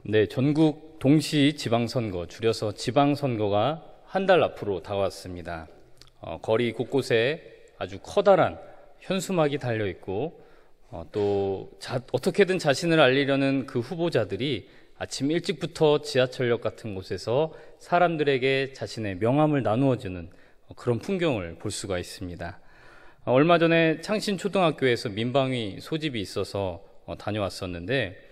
네, 전국 동시 지방선거, 줄여서 지방선거가 한 달 앞으로 다가왔습니다. 거리 곳곳에 아주 커다란 현수막이 달려있고 또 어떻게든 자신을 알리려는 그 후보자들이 아침 일찍부터 지하철역 같은 곳에서 사람들에게 자신의 명함을 나누어주는 그런 풍경을 볼 수가 있습니다. 얼마 전에 창신초등학교에서 민방위 소집이 있어서 다녀왔었는데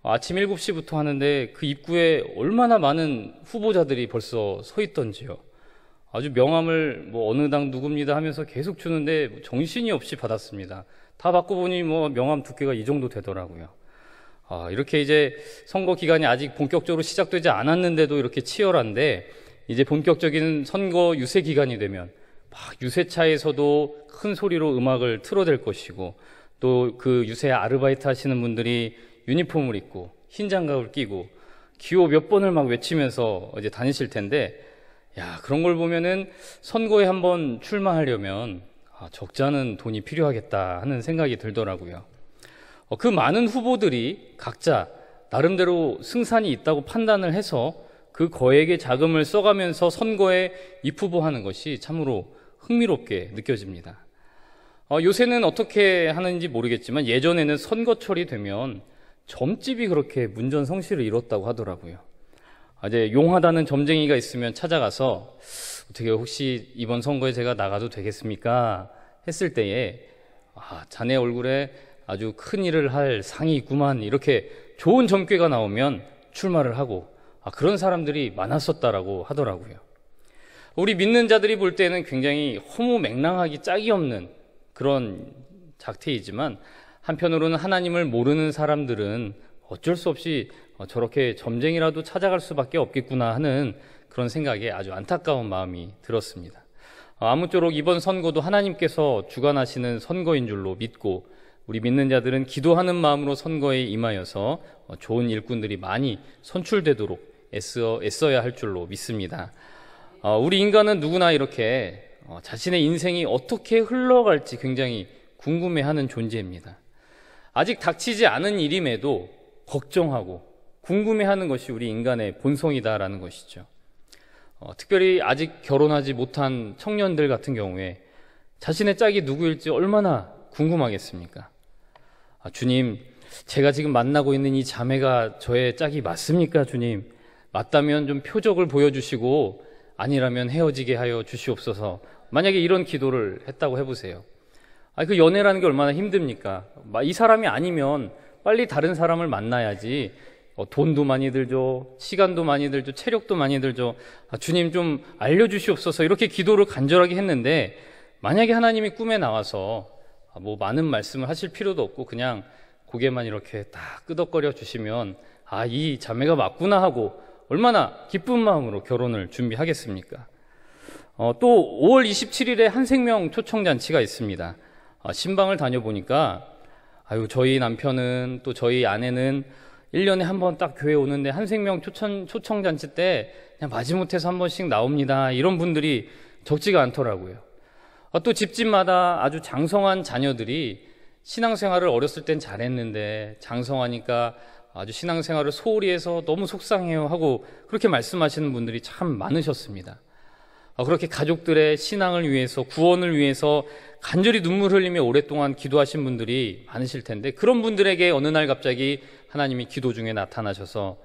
아침 7시부터 하는데 그 입구에 얼마나 많은 후보자들이 벌써 서 있던지요. 아주 명함을 어느 당 누굽니다 하면서 계속 주는데 정신이 없이 받았습니다. 다 받고 보니 명함 두께가 이 정도 되더라고요. 이렇게 이제 선거 기간이 아직 본격적으로 시작되지 않았는데도 이렇게 치열한데 이제 본격적인 선거 유세 기간이 되면 막 유세차에서도 큰 소리로 음악을 틀어댈 것이고 또 그 유세 아르바이트 하시는 분들이 유니폼을 입고 흰 장갑을 끼고 기호 몇 번을 막 외치면서 이제 다니실 텐데 그런 걸 보면은 선거에 한번 출마하려면 적지 않은 돈이 필요하겠다 하는 생각이 들더라고요. 그 많은 후보들이 각자 나름대로 승산이 있다고 판단을 해서 그 거액의 자금을 써가면서 선거에 입후보하는 것이 참으로 흥미롭게 느껴집니다. 요새는 어떻게 하는지 모르겠지만 예전에는 선거철이 되면 점집이 그렇게 문전성시를 이뤘다고 하더라고요. 이제 용하다는 점쟁이가 있으면 찾아가서 어떻게 혹시 이번 선거에 제가 나가도 되겠습니까? 했을 때에 자네 얼굴에 아주 큰 일을 할 상이 있구만 이렇게 좋은 점괘가 나오면 출마를 하고 그런 사람들이 많았었다라고 하더라고요. 우리 믿는 자들이 볼 때는 굉장히 허무맹랑하기 짝이 없는 그런 작태이지만 한편으로는 하나님을 모르는 사람들은 어쩔 수 없이 저렇게 점쟁이라도 찾아갈 수밖에 없겠구나 하는 그런 생각에 아주 안타까운 마음이 들었습니다. 아무쪼록 이번 선거도 하나님께서 주관하시는 선거인 줄로 믿고 우리 믿는 자들은 기도하는 마음으로 선거에 임하여서 좋은 일꾼들이 많이 선출되도록 애써야 할 줄로 믿습니다. 우리 인간은 누구나 이렇게 자신의 인생이 어떻게 흘러갈지 굉장히 궁금해하는 존재입니다. 아직 닥치지 않은 일임에도 걱정하고 궁금해하는 것이 우리 인간의 본성이다라는 것이죠. 특별히 아직 결혼하지 못한 청년들 같은 경우에 자신의 짝이 누구일지 얼마나 궁금하겠습니까? 주님, 제가 지금 만나고 있는 이 자매가 저의 짝이 맞습니까, 주님? 맞다면 좀 표적을 보여주시고 아니라면 헤어지게 하여 주시옵소서. 만약에 이런 기도를 했다고 해보세요. 그 연애라는 게 얼마나 힘듭니까? 이 사람이 아니면 빨리 다른 사람을 만나야지. 돈도 많이 들죠. 시간도 많이 들죠. 체력도 많이 들죠. 주님 좀 알려주시옵소서. 이렇게 기도를 간절하게 했는데 만약에 하나님이 꿈에 나와서 많은 말씀을 하실 필요도 없고 그냥 고개만 이렇게 딱 끄덕거려 주시면 이 자매가 맞구나 하고 얼마나 기쁜 마음으로 결혼을 준비하겠습니까? 또 5월 27일에 한생명 초청잔치가 있습니다. 신방을 다녀보니까 저희 남편은 또 저희 아내는 1년에 한 번 딱 교회 오는데 한생명 초청잔치 때 그냥 마지못해서 한 번씩 나옵니다. 이런 분들이 적지가 않더라고요. 또 집집마다 아주 장성한 자녀들이 신앙생활을 어렸을 땐 잘했는데 장성하니까 아주 신앙생활을 소홀히 해서 너무 속상해요 하고 그렇게 말씀하시는 분들이 참 많으셨습니다. 그렇게 가족들의 신앙을 위해서 구원을 위해서 간절히 눈물 흘리며 오랫동안 기도하신 분들이 많으실 텐데 그런 분들에게 어느 날 갑자기 하나님이 기도 중에 나타나셔서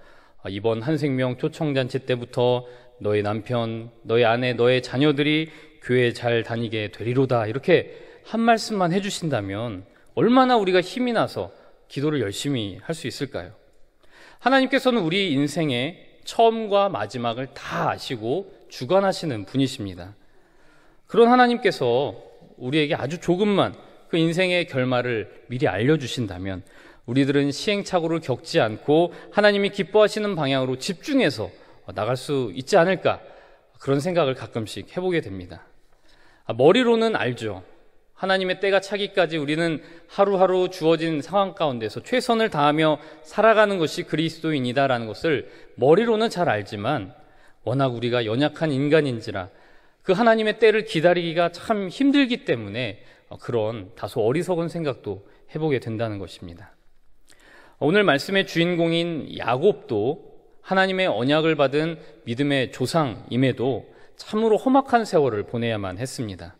이번 한생명 초청잔치 때부터 너의 남편, 너의 아내, 너의 자녀들이 교회 잘 다니게 되리로다 이렇게 한 말씀만 해주신다면 얼마나 우리가 힘이 나서 기도를 열심히 할 수 있을까요? 하나님께서는 우리 인생의 처음과 마지막을 다 아시고 주관하시는 분이십니다. 그런 하나님께서 우리에게 아주 조금만 그 인생의 결말을 미리 알려주신다면 우리들은 시행착오를 겪지 않고 하나님이 기뻐하시는 방향으로 집중해서 나갈 수 있지 않을까 그런 생각을 가끔씩 해보게 됩니다. 머리로는 알죠. 하나님의 때가 차기까지 우리는 하루하루 주어진 상황 가운데서 최선을 다하며 살아가는 것이 그리스도인이다라는 것을 머리로는 잘 알지만 워낙 우리가 연약한 인간인지라 그 하나님의 때를 기다리기가 참 힘들기 때문에 그런 다소 어리석은 생각도 해보게 된다는 것입니다. 오늘 말씀의 주인공인 야곱도 하나님의 언약을 받은 믿음의 조상임에도 참으로 험악한 세월을 보내야만 했습니다.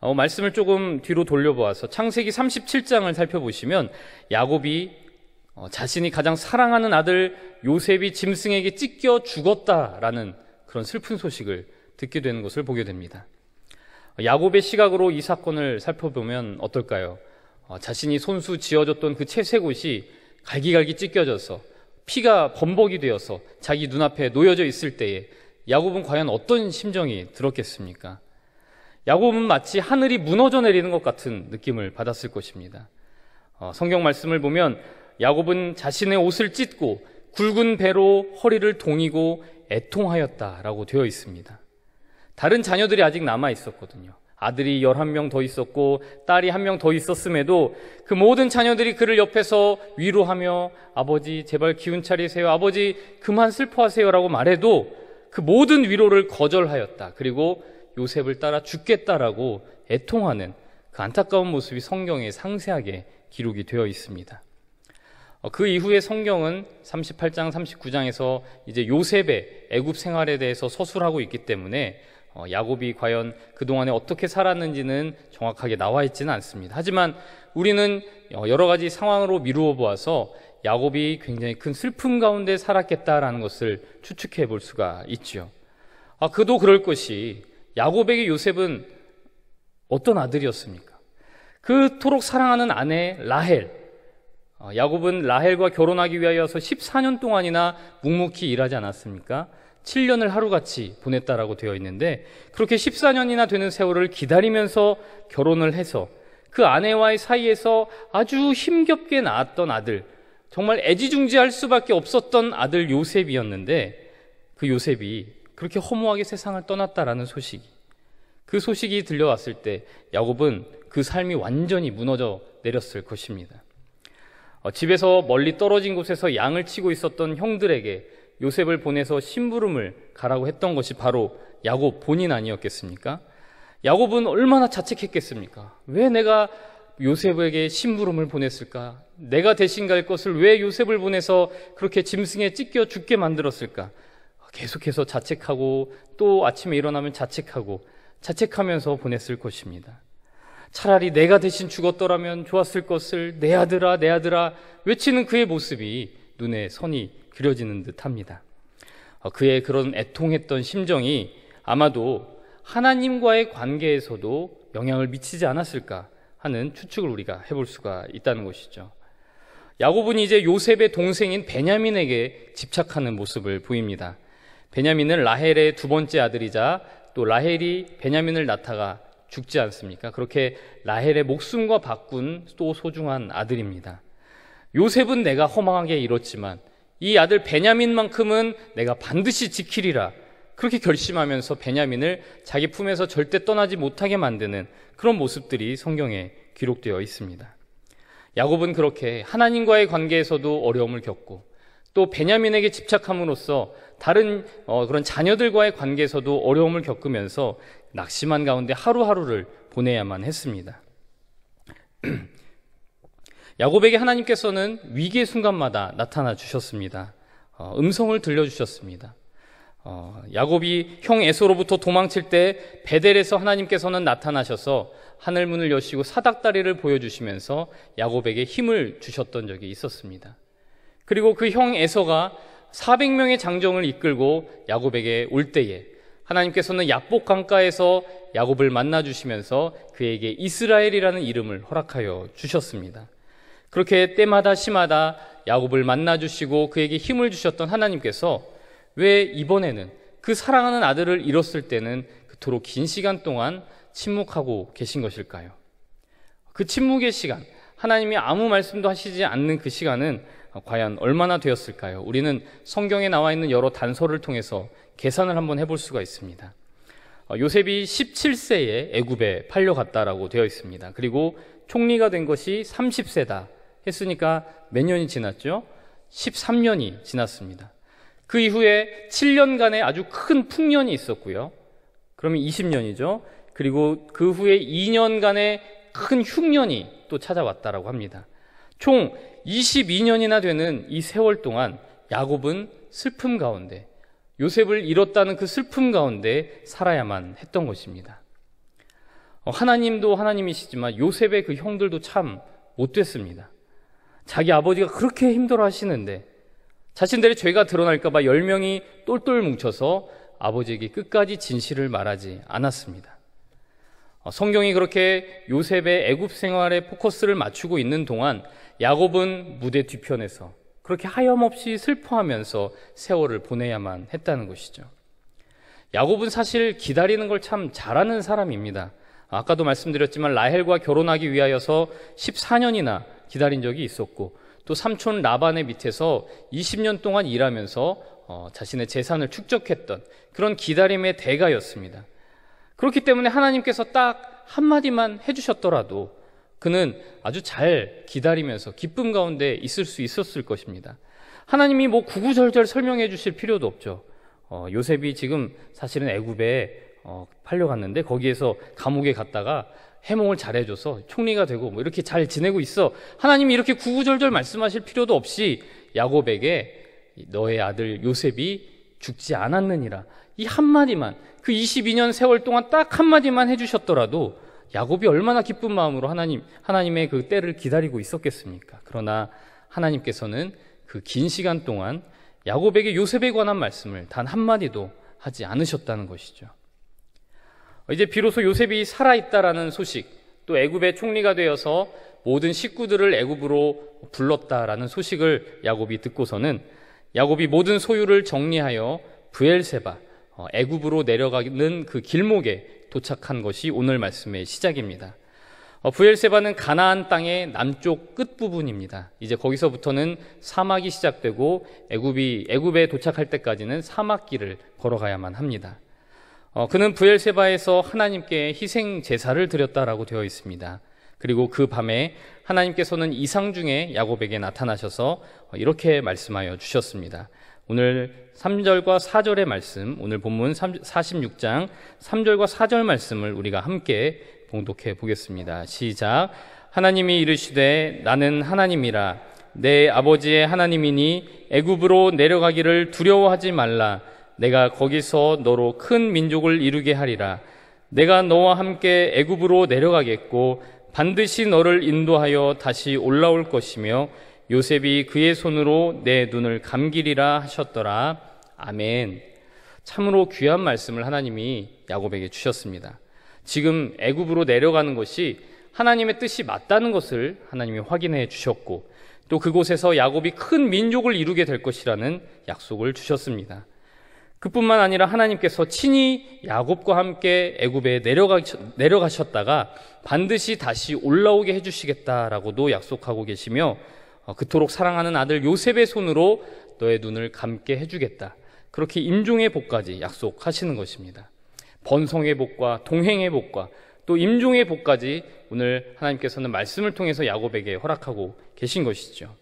말씀을 조금 뒤로 돌려보아서 창세기 37장을 살펴보시면 야곱이 자신이 가장 사랑하는 아들 요셉이 짐승에게 찢겨 죽었다라는 그런 슬픈 소식을 듣게 되는 것을 보게 됩니다. 야곱의 시각으로 이 사건을 살펴보면 어떨까요? 자신이 손수 지어줬던 그 채색옷이 갈기갈기 찢겨져서 피가 범벅이 되어서 자기 눈앞에 놓여져 있을 때에 야곱은 과연 어떤 심정이 들었겠습니까? 야곱은 마치 하늘이 무너져 내리는 것 같은 느낌을 받았을 것입니다. 성경 말씀을 보면 야곱은 자신의 옷을 찢고 굵은 배로 허리를 동이고 애통하였다라고 되어 있습니다. 다른 자녀들이 아직 남아 있었거든요. 아들이 11명 더 있었고 딸이 1명 더 있었음에도 그 모든 자녀들이 그를 옆에서 위로하며 아버지 제발 기운 차리세요, 아버지 그만 슬퍼하세요 라고 말해도 그 모든 위로를 거절하였다. 그리고 요셉을 따라 죽겠다라고 애통하는 그 안타까운 모습이 성경에 상세하게 기록이 되어 있습니다. 그 이후에 성경은 38장, 39장에서 이제 요셉의 애굽 생활에 대해서 서술하고 있기 때문에 야곱이 과연 그동안에 어떻게 살았는지는 정확하게 나와 있지는 않습니다. 하지만 우리는 여러 가지 상황으로 미루어 보아서 야곱이 굉장히 큰 슬픔 가운데 살았겠다라는 것을 추측해 볼 수가 있죠. 그도 그럴 것이 야곱에게 요셉은 어떤 아들이었습니까? 그토록 사랑하는 아내 라헬, 야곱은 라헬과 결혼하기 위하여서 14년 동안이나 묵묵히 일하지 않았습니까? 7년을 하루같이 보냈다라고 되어 있는데 그렇게 14년이나 되는 세월을 기다리면서 결혼을 해서 그 아내와의 사이에서 아주 힘겹게 낳았던 아들, 정말 애지중지할 수밖에 없었던 아들 요셉이었는데 그 요셉이 그렇게 허무하게 세상을 떠났다라는 소식이, 그 소식이 들려왔을 때 야곱은 그 삶이 완전히 무너져 내렸을 것입니다. 집에서 멀리 떨어진 곳에서 양을 치고 있었던 형들에게 요셉을 보내서 심부름을 가라고 했던 것이 바로 야곱 본인 아니었겠습니까? 야곱은 얼마나 자책했겠습니까? 왜 내가 요셉에게 심부름을 보냈을까? 내가 대신 갈 것을 왜 요셉을 보내서 그렇게 짐승에 찢겨 죽게 만들었을까? 계속해서 자책하고 또 아침에 일어나면 자책하면서 보냈을 것입니다. 차라리 내가 대신 죽었더라면 좋았을 것을 내 아들아 내 아들아 외치는 그의 모습이 눈에 선이 그려지는 듯합니다. 그의 그런 애통했던 심정이 아마도 하나님과의 관계에서도 영향을 미치지 않았을까 하는 추측을 우리가 해볼 수가 있다는 것이죠. 야곱은 이제 요셉의 동생인 베냐민에게 집착하는 모습을 보입니다. 베냐민은 라헬의 두 번째 아들이자 또 라헬이 베냐민을 낳다가 죽지 않습니까? 그렇게 라헬의 목숨과 바꾼 또 소중한 아들입니다. 요셉은 내가 허망하게 잃었지만 이 아들 베냐민만큼은 내가 반드시 지키리라, 그렇게 결심하면서 베냐민을 자기 품에서 절대 떠나지 못하게 만드는 그런 모습들이 성경에 기록되어 있습니다. 야곱은 그렇게 하나님과의 관계에서도 어려움을 겪고 또 베냐민에게 집착함으로써 다른 그런 자녀들과의 관계에서도 어려움을 겪으면서 낙심한 가운데 하루하루를 보내야만 했습니다. 야곱에게 하나님께서는 위기의 순간마다 나타나 주셨습니다. 음성을 들려주셨습니다. 야곱이 형 에서로부터 도망칠 때 베델에서 하나님께서는 나타나셔서 하늘문을 여시고 사닥다리를 보여주시면서 야곱에게 힘을 주셨던 적이 있었습니다. 그리고 그 형 에서가 400명의 장정을 이끌고 야곱에게 올 때에 하나님께서는 야복 강가에서 야곱을 만나주시면서 그에게 이스라엘이라는 이름을 허락하여 주셨습니다. 그렇게 때마다 시마다 야곱을 만나주시고 그에게 힘을 주셨던 하나님께서 왜 이번에는 그 사랑하는 아들을 잃었을 때는 그토록 긴 시간 동안 침묵하고 계신 것일까요? 그 침묵의 시간, 하나님이 아무 말씀도 하시지 않는 그 시간은 과연 얼마나 되었을까요? 우리는 성경에 나와 있는 여러 단서를 통해서 계산을 한번 해볼 수가 있습니다. 요셉이 17세에 애굽에 팔려갔다라고 되어 있습니다. 그리고 총리가 된 것이 30세다 했으니까 몇 년이 지났죠? 13년이 지났습니다. 그 이후에 7년간의 아주 큰 풍년이 있었고요. 그러면 20년이죠. 그리고 그 후에 2년간의 큰 흉년이 또 찾아왔다라고 합니다. 총 22년이나 되는 이 세월 동안 야곱은 슬픔 가운데, 요셉을 잃었다는 그 슬픔 가운데 살아야만 했던 것입니다. 하나님도 하나님이시지만 요셉의 그 형들도 참 못됐습니다. 자기 아버지가 그렇게 힘들어 하시는데 자신들의 죄가 드러날까 봐 10명이 똘똘 뭉쳐서 아버지에게 끝까지 진실을 말하지 않았습니다. 성경이 그렇게 요셉의 애굽 생활에 포커스를 맞추고 있는 동안 야곱은 무대 뒤편에서 그렇게 하염없이 슬퍼하면서 세월을 보내야만 했다는 것이죠. 야곱은 사실 기다리는 걸 참 잘하는 사람입니다. 아까도 말씀드렸지만 라헬과 결혼하기 위하여서 14년이나 기다린 적이 있었고, 또 삼촌 라반의 밑에서 20년 동안 일하면서 자신의 재산을 축적했던 그런 기다림의 대가였습니다. 그렇기 때문에 하나님께서 딱 한마디만 해주셨더라도 그는 아주 잘 기다리면서 기쁨 가운데 있을 수 있었을 것입니다. 하나님이 뭐 구구절절 설명해 주실 필요도 없죠. 요셉이 지금 사실은 애굽에 팔려갔는데 거기에서 감옥에 갔다가 해몽을 잘해줘서 총리가 되고 뭐 이렇게 잘 지내고 있어. 하나님이 이렇게 구구절절 말씀하실 필요도 없이 야곱에게 너의 아들 요셉이 죽지 않았느니라, 이 한마디만, 그 22년 세월 동안 딱 한마디만 해주셨더라도 야곱이 얼마나 기쁜 마음으로 하나님의 그 때를 기다리고 있었겠습니까? 그러나 하나님께서는 그 긴 시간 동안 야곱에게 요셉에 관한 말씀을 단 한마디도 하지 않으셨다는 것이죠. 이제 비로소 요셉이 살아있다라는 소식, 또 애굽의 총리가 되어서 모든 식구들을 애굽으로 불렀다라는 소식을 야곱이 듣고서는 야곱이 모든 소유를 정리하여 브엘세바, 애굽으로 내려가는 그 길목에 도착한 것이 오늘 말씀의 시작입니다. 브엘세바는 가나안 땅의 남쪽 끝부분입니다. 이제 거기서부터는 사막이 시작되고 애굽에 도착할 때까지는 사막길을 걸어가야만 합니다. 그는 브엘세바에서 하나님께 희생 제사를 드렸다라고 되어 있습니다. 그리고 그 밤에 하나님께서는 이상 중에 야곱에게 나타나셔서 이렇게 말씀하여 주셨습니다. 오늘 3절과 4절의 말씀, 오늘 본문 46장 3절과 4절 말씀을 우리가 함께 봉독해 보겠습니다. 시작. 하나님이 이르시되 나는 하나님이라 내 아버지의 하나님이니 애굽으로 내려가기를 두려워하지 말라. 내가 거기서 너로 큰 민족을 이루게 하리라. 내가 너와 함께 애굽으로 내려가겠고 반드시 너를 인도하여 다시 올라올 것이며 요셉이 그의 손으로 내 눈을 감기리라 하셨더라. 아멘. 참으로 귀한 말씀을 하나님이 야곱에게 주셨습니다. 지금 애굽으로 내려가는 것이 하나님의 뜻이 맞다는 것을 하나님이 확인해 주셨고, 또 그곳에서 야곱이 큰 민족을 이루게 될 것이라는 약속을 주셨습니다. 그뿐만 아니라 하나님께서 친히 야곱과 함께 애굽에 내려가셨다가 반드시 다시 올라오게 해주시겠다라고도 약속하고 계시며, 그토록 사랑하는 아들 요셉의 손으로 너의 눈을 감게 해주겠다, 그렇게 임종의 복까지 약속하시는 것입니다. 번성의 복과 동행의 복과 또 임종의 복까지 오늘 하나님께서는 말씀을 통해서 야곱에게 허락하고 계신 것이죠.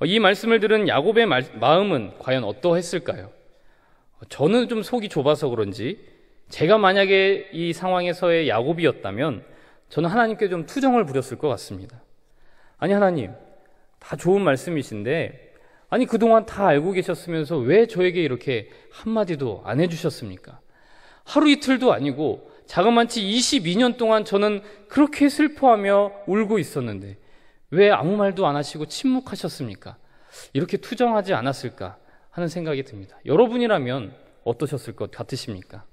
이 말씀을 들은 야곱의 마음은 과연 어떠했을까요? 저는 좀 속이 좁아서 그런지 제가 만약에 이 상황에서의 야곱이었다면 저는 하나님께 좀 투정을 부렸을 것 같습니다. 아니 하나님, 다 좋은 말씀이신데 아니 그동안 다 알고 계셨으면서 왜 저에게 이렇게 한마디도 안 해주셨습니까? 하루 이틀도 아니고 자그만치 22년 동안 저는 그렇게 슬퍼하며 울고 있었는데 왜 아무 말도 안 하시고 침묵하셨습니까? 이렇게 투정하지 않았을까 하는 생각이 듭니다. 여러분이라면 어떠셨을 것 같으십니까?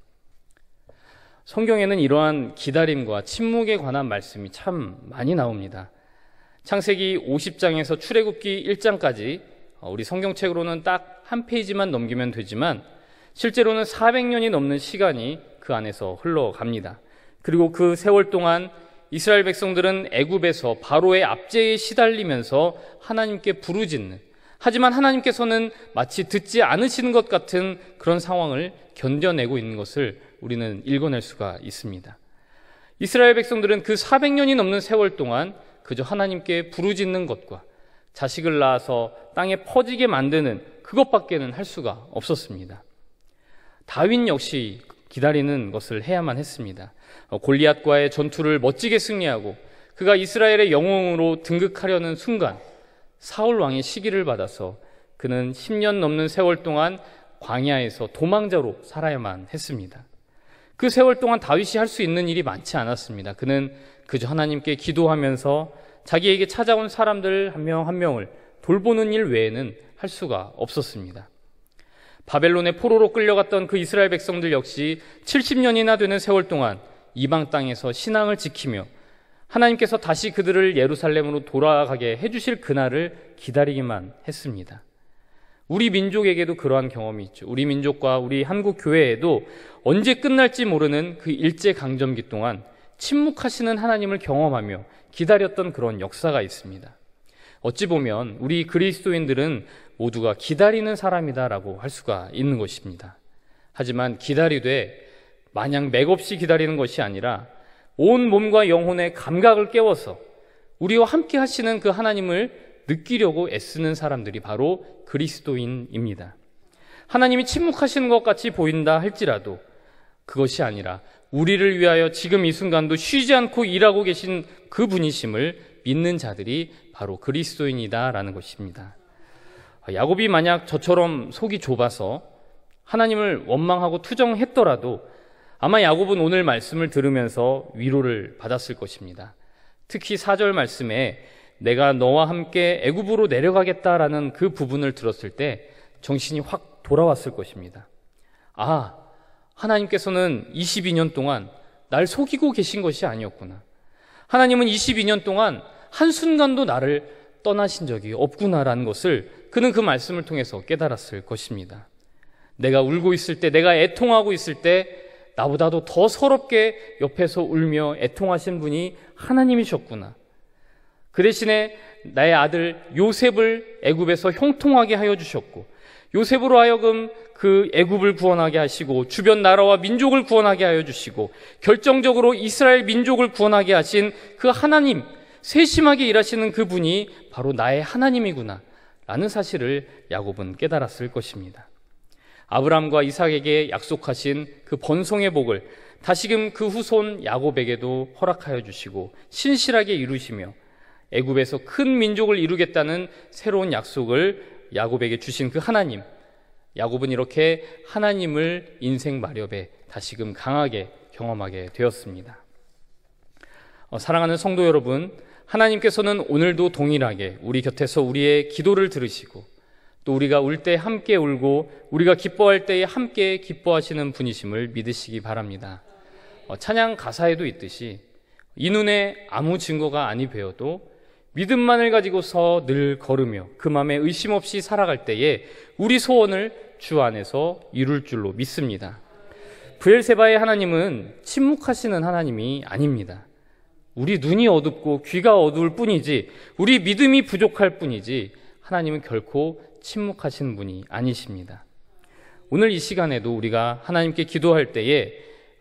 성경에는 이러한 기다림과 침묵에 관한 말씀이 참 많이 나옵니다. 창세기 50장에서 출애굽기 1장까지 우리 성경책으로는 딱 한 페이지만 넘기면 되지만 실제로는 400년이 넘는 시간이 그 안에서 흘러갑니다. 그리고 그 세월 동안 이스라엘 백성들은 애굽에서 바로의 압제에 시달리면서 하나님께 부르짖는, 하지만 하나님께서는 마치 듣지 않으시는 것 같은 그런 상황을 견뎌내고 있는 것을 우리는 읽어낼 수가 있습니다. 이스라엘 백성들은 그 400년이 넘는 세월 동안 그저 하나님께 부르짖는 것과 자식을 낳아서 땅에 퍼지게 만드는 그것밖에는 할 수가 없었습니다. 다윗 역시 기다리는 것을 해야만 했습니다. 골리앗과의 전투를 멋지게 승리하고 그가 이스라엘의 영웅으로 등극하려는 순간 사울 왕의 시기를 받아서 그는 10년 넘는 세월 동안 광야에서 도망자로 살아야만 했습니다. 그 세월 동안 다윗이 할 수 있는 일이 많지 않았습니다. 그는 그저 하나님께 기도하면서 자기에게 찾아온 사람들 한 명 한 명을 돌보는 일 외에는 할 수가 없었습니다. 바벨론의 포로로 끌려갔던 그 이스라엘 백성들 역시 70년이나 되는 세월 동안 이방 땅에서 신앙을 지키며 하나님께서 다시 그들을 예루살렘으로 돌아가게 해주실 그날을 기다리기만 했습니다. 우리 민족에게도 그러한 경험이 있죠. 우리 민족과 우리 한국 교회에도 언제 끝날지 모르는 그 일제강점기 동안 침묵하시는 하나님을 경험하며 기다렸던 그런 역사가 있습니다. 어찌 보면 우리 그리스도인들은 모두가 기다리는 사람이다라고 할 수가 있는 것입니다. 하지만 기다리되 마냥 맥없이 기다리는 것이 아니라 온 몸과 영혼의 감각을 깨워서 우리와 함께 하시는 그 하나님을 느끼려고 애쓰는 사람들이 바로 그리스도인입니다. 하나님이 침묵하시는 것 같이 보인다 할지라도 그것이 아니라 우리를 위하여 지금 이 순간도 쉬지 않고 일하고 계신 그 분이심을 믿는 자들이 바로 그리스도인이다라는 것입니다. 야곱이 만약 저처럼 속이 좁아서 하나님을 원망하고 투정했더라도 아마 야곱은 오늘 말씀을 들으면서 위로를 받았을 것입니다. 특히 4절 말씀에 내가 너와 함께 애굽으로 내려가겠다라는 그 부분을 들었을 때 정신이 확 돌아왔을 것입니다. 아, 하나님께서는 22년 동안 날 속이고 계신 것이 아니었구나. 하나님은 22년 동안 한순간도 나를 떠나신 적이 없구나라는 것을 그는 그 말씀을 통해서 깨달았을 것입니다. 내가 울고 있을 때, 내가 애통하고 있을 때 나보다도 더 서럽게 옆에서 울며 애통하신 분이 하나님이셨구나. 그 대신에 나의 아들 요셉을 애굽에서 형통하게 하여 주셨고 요셉으로 하여금 그 애굽을 구원하게 하시고 주변 나라와 민족을 구원하게 하여 주시고 결정적으로 이스라엘 민족을 구원하게 하신 그 하나님, 세심하게 일하시는 그분이 바로 나의 하나님이구나 라는 사실을 야곱은 깨달았을 것입니다. 아브라함과 이삭에게 약속하신 그 번성의 복을 다시금 그 후손 야곱에게도 허락하여 주시고 신실하게 이루시며 애굽에서 큰 민족을 이루겠다는 새로운 약속을 야곱에게 주신 그 하나님, 야곱은 이렇게 하나님을 인생 마렵에 다시금 강하게 경험하게 되었습니다. 사랑하는 성도 여러분, 하나님께서는 오늘도 동일하게 우리 곁에서 우리의 기도를 들으시고 또 우리가 울 때 함께 울고 우리가 기뻐할 때에 함께 기뻐하시는 분이심을 믿으시기 바랍니다. 찬양 가사에도 있듯이 이 눈에 아무 증거가 아니 되어도 믿음만을 가지고서 늘 걸으며 그 맘에 의심 없이 살아갈 때에 우리 소원을 주 안에서 이룰 줄로 믿습니다. 브엘세바의 하나님은 침묵하시는 하나님이 아닙니다. 우리 눈이 어둡고 귀가 어두울 뿐이지 우리 믿음이 부족할 뿐이지 하나님은 결코 침묵하시는 분이 아니십니다. 오늘 이 시간에도 우리가 하나님께 기도할 때에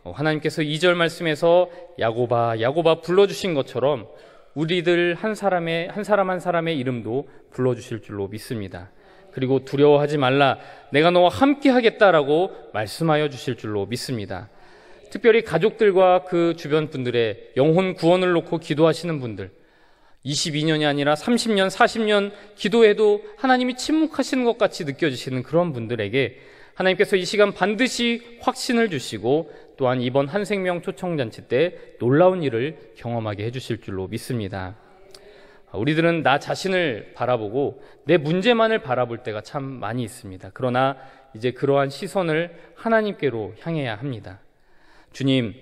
하나님께서 2절 말씀에서 야곱아 야곱아 불러주신 것처럼 우리들 한 사람 한 사람의 이름도 불러주실 줄로 믿습니다. 그리고 두려워하지 말라 내가 너와 함께 하겠다라고 말씀하여 주실 줄로 믿습니다. 특별히 가족들과 그 주변 분들의 영혼 구원을 놓고 기도하시는 분들 22년이 아니라 30년, 40년 기도해도 하나님이 침묵하시는 것 같이 느껴지시는 그런 분들에게 하나님께서 이 시간 반드시 확신을 주시고 또한 이번 한생명 초청잔치 때 놀라운 일을 경험하게 해주실 줄로 믿습니다. 우리들은 나 자신을 바라보고 내 문제만을 바라볼 때가 참 많이 있습니다. 그러나 이제 그러한 시선을 하나님께로 향해야 합니다. 주님,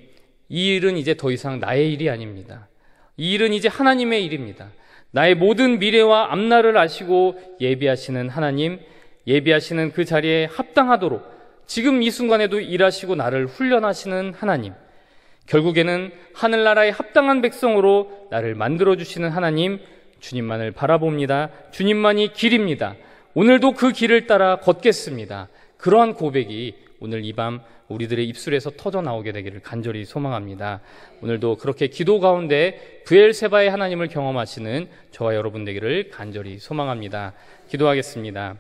이 일은 이제 더 이상 나의 일이 아닙니다. 이 일은 이제 하나님의 일입니다. 나의 모든 미래와 앞날을 아시고 예비하시는 하나님, 예비하시는 그 자리에 합당하도록 지금 이 순간에도 일하시고 나를 훈련하시는 하나님, 결국에는 하늘나라의 합당한 백성으로 나를 만들어주시는 하나님, 주님만을 바라봅니다. 주님만이 길입니다. 오늘도 그 길을 따라 걷겠습니다. 그러한 고백이 오늘 이 밤 우리들의 입술에서 터져 나오게 되기를 간절히 소망합니다. 오늘도 그렇게 기도 가운데 브엘세바의 하나님을 경험하시는 저와 여러분 되기를 간절히 소망합니다. 기도하겠습니다.